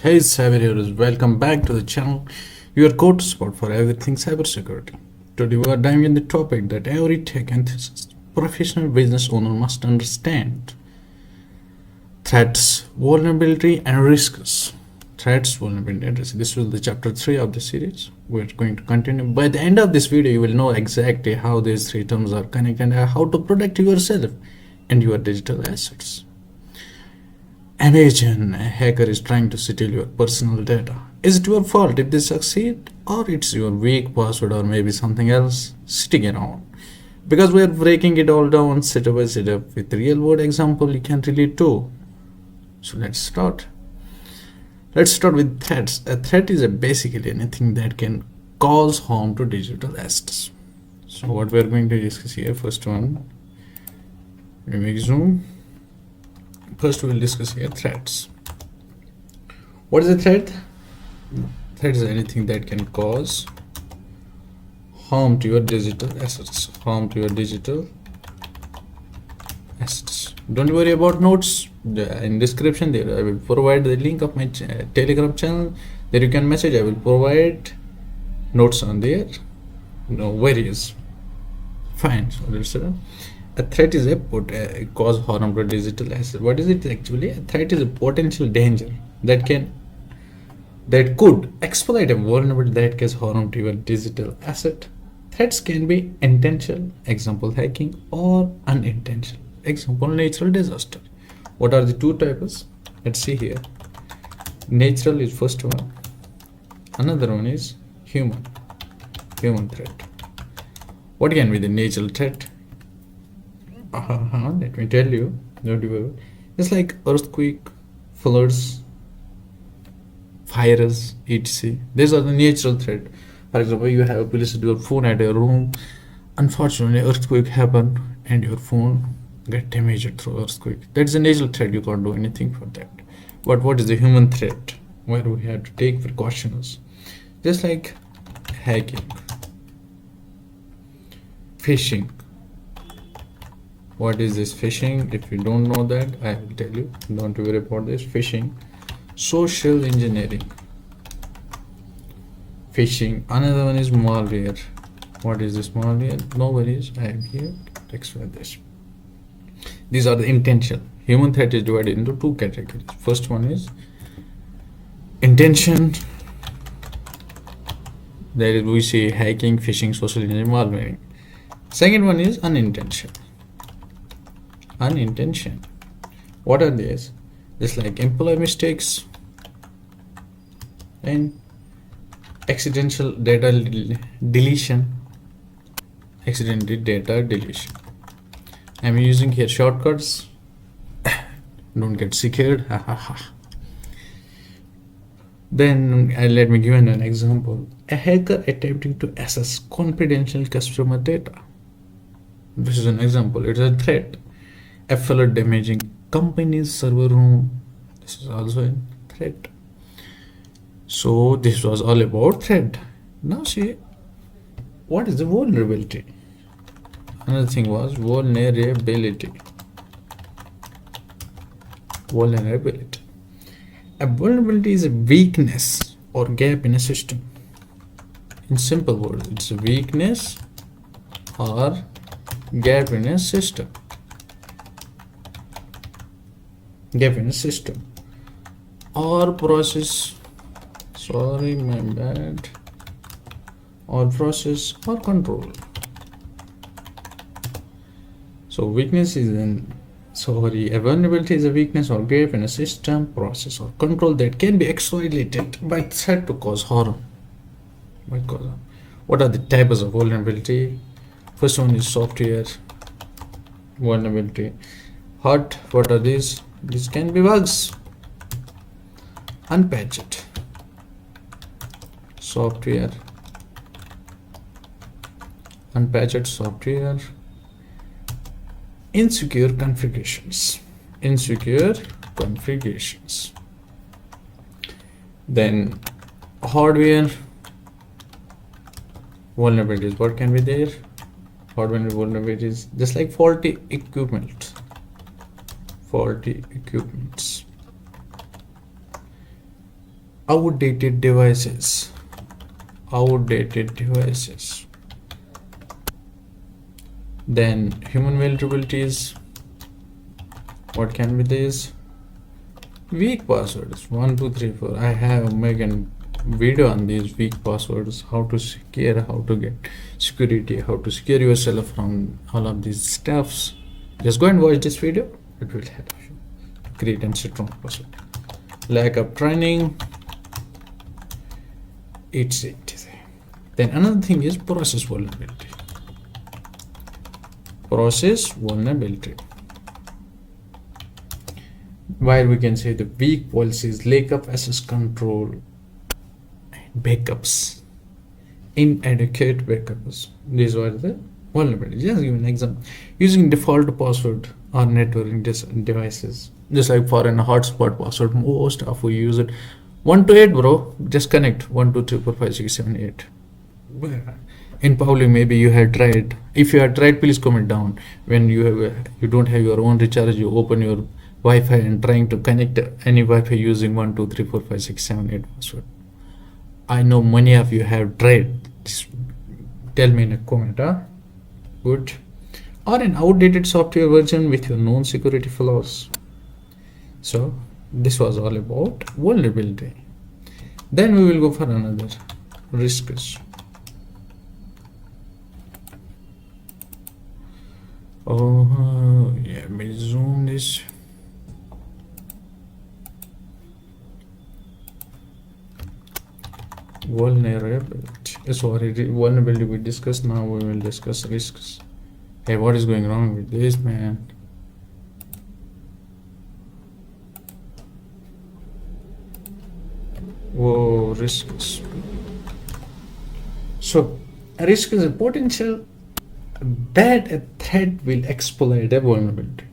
Hey cyber welcome back to the channel, your go-to spot for everything cybersecurity. Today we are diving in the topic that every tech enthusiast, professional business owner must understand: threats, vulnerability, and risks. Threats, vulnerability, and risks. This was the chapter 3 of the series. We're going to continue. By the end of this video, you will know exactly how these three terms are connected and how to protect yourself and your digital assets. Imagine a hacker is trying to steal your personal data. Is it your fault if they succeed? Or it's your weak password or maybe something else sitting around? Because we are breaking it all down setup by setup with real world example you can relate to. So let's start. Let's start with threats. A threat is basically anything that can cause harm to digital assets. So what we are going to discuss here, first one, let me zoom. First, we will discuss here threats. What is a threat? Threat is anything that can cause harm to your digital assets. Harm to your digital assets. Don't worry about notes. In description there, I will provide the link of my Telegram channel. There you can message. I will provide notes on there. No worries. Fine. So let's start. A threat is a cause harm to digital asset. What is it actually? A threat is a potential danger that could exploit a vulnerability that causes harm to your digital asset. Threats can be intentional, example hacking, or unintentional, example natural disaster. What are the two types? Let's see here. Natural is first one. Another one is human threat. What can be the natural threat? Let me tell you, don't you worry. It's like earthquake, floods, fires, etc. These are the natural threat. For example, you have placed your phone at your room. Unfortunately, earthquake happened and your phone get damaged through earthquake. That's a natural threat. You can't do anything for that. But what is the human threat? Where we have to take precautions, just like hacking, phishing. What is this phishing? If you don't know that, I will tell you. Don't worry about this. Phishing, social engineering, phishing. Another one is malware. What is this malware? No worries, I am here to explain this. These are the intention. Human threat is divided into two categories. First one is intention. That is, we say hacking, phishing, social engineering, malware. Second one is unintentional. What are these? Just like employee mistakes and accidental data deletion. I'm using here shortcuts. Don't get scared. Then let me give you an example. A hacker attempting to access confidential customer data. This is an example. It's a threat. A flood damaging company's server room. This is also a threat. So this was all about threat. Now see, what is the vulnerability? Another thing was vulnerability. A vulnerability is a weakness or gap in a system. In simple words, it's a weakness or gap in a system. Or process, or process or control. So weakness is a vulnerability is a weakness or gap in a system, process or control that can be exploited by threat to cause harm. What are the types of vulnerability? First one is software vulnerability. What are these? These can be bugs, unpatched software, insecure configurations. Then hardware vulnerabilities. What can be there? Hardware vulnerabilities, just like faulty equipments. outdated devices. Then human vulnerabilities. What can be this? Weak passwords. 1 2 3 4. I have made a video on these weak passwords, how to secure, how to get security, how to secure yourself from all of these stuffs. Just go and watch this video. It will help you to create and strong password. Lack of training. It's it. Then another thing is process vulnerability. While we can say the weak policies, lack of access control, backups, inadequate backups. These were the vulnerabilities. Just give an example. Using default password on networking devices. Just like for a hotspot password, most of we use it 1 to 8, bro. Just connect 1 2 3 4 5 6 7 8. In public, maybe you had tried. If you had tried, please comment down. When you don't have your own recharge, you open your Wi-Fi and trying to connect any Wi-Fi using 1 2 3 4 5 6 7 8 password. I know many of you have tried. Just tell me in a comment, huh? Good. Or an outdated software version with your known security flaws. So this was all about vulnerability. Then we will go for another risks. Oh yeah, let me zoom this. Vulnerability we discussed. Now we will discuss risks. Hey, what is going wrong with this, man? Whoa, risks. So a risk is a potential that a threat will exploit a vulnerability.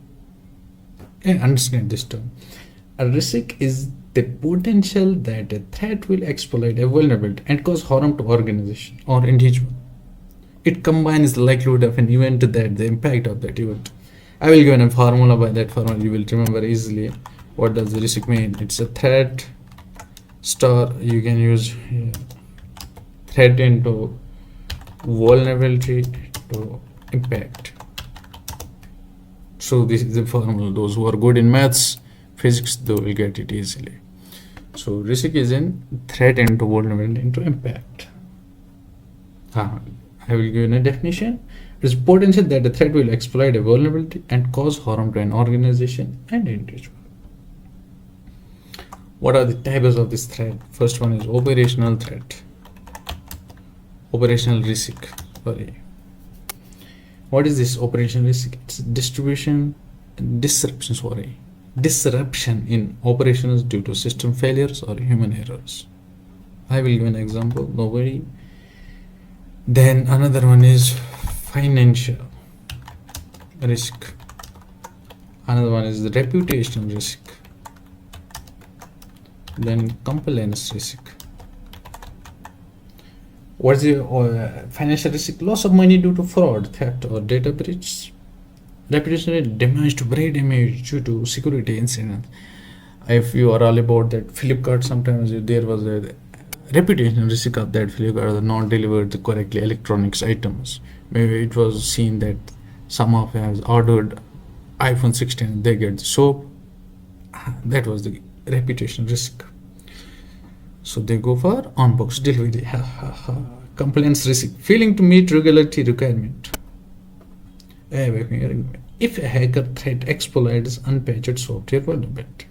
Understand this term. A risk is the potential that a threat will exploit a vulnerability and cause harm to organization or individual. It combines the likelihood of an event that the impact of that event. I will give a formula. By that formula you will remember easily. What does the risk mean? It's a threat star. You can use threat into vulnerability to impact. So this is the formula. Those who are good in maths, physics, they will get it easily. So risk is in threat into vulnerability into impact. I will give you a definition. It is potential that a threat will exploit a vulnerability and cause harm to an organization and individual. What are the types of this threat? First one is operational threat. Operational risk. What is this operational risk? It's disruption in operations due to system failures or human errors. I will give an example. Nobody. Then another one is financial risk. Another one is the reputation risk. Then compliance risk. What's the financial risk? Loss of money due to fraud, theft, or data breach. Reputation damage to brain damage due to security incident. If you are all about that Flipkart, sometimes there was a reputation risk of that Flipkart not delivered correctly electronics items. Maybe it was seen that some of has ordered iPhone 16, they get the soap. That was the reputation risk. So they go for on-box delivery. Compliance risk, failing to meet regularity requirement. If a hacker threat exploits unpatched software vulnerability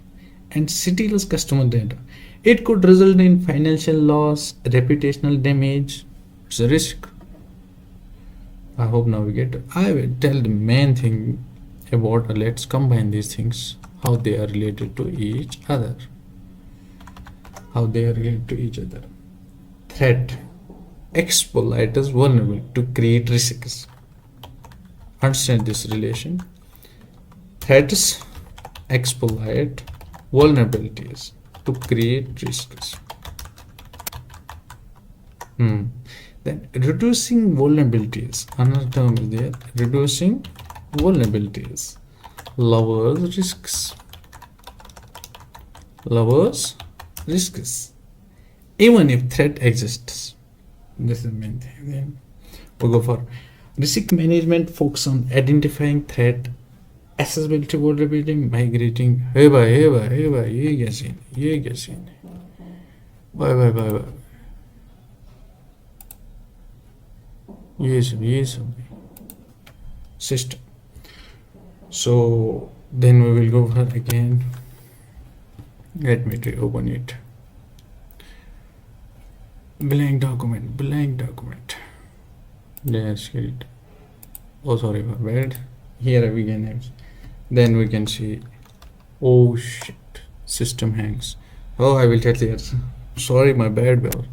and steals customer data, it could result in financial loss, reputational damage. It's a risk. I hope now we get it. I will tell the main thing about let's combine these things, how they are related to each other. Threat exploits vulnerability to create risks. Understand this relation. Threats exploit vulnerabilities to create risks. Then reducing vulnerabilities. Another term is there. Reducing vulnerabilities lowers risks. even if threat exists. This is the main thing. Then we go for risk management, focus on identifying threat, accessibility, vulnerability, migrating. Hey bhai, hey bhai, hey bhai, ये क्या scene है? Bye bye bye bye. ये सब system. So then we will go for again. Let me open it. Blank document. Yes, it. Oh, sorry, my bad. Here we can have. Then we can see. Oh shit! System hangs. Oh, I will tell you. Sorry, my bad, bro.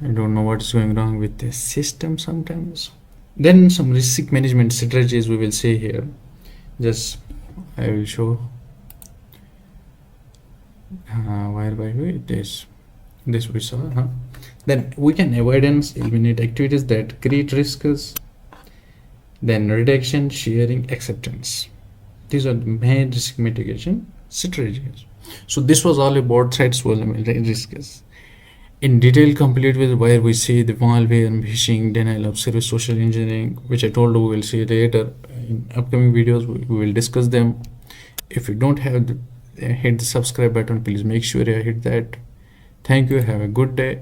I don't know what's going wrong with this system sometimes. Then some risk management strategies we will see here. Just I will show. Where by this we saw. Then we can avoidance, eliminate activities that create risks. Then reduction, sharing, acceptance. These are the main risk mitigation strategies. So this was all about threats, vulnerability, risks. In detail, complete with where we see the malware, phishing, denial of service, social engineering, which I told you we will see later in upcoming videos. We will discuss them. If you don't have hit the subscribe button, please make sure you hit that. Thank you. Have a good day.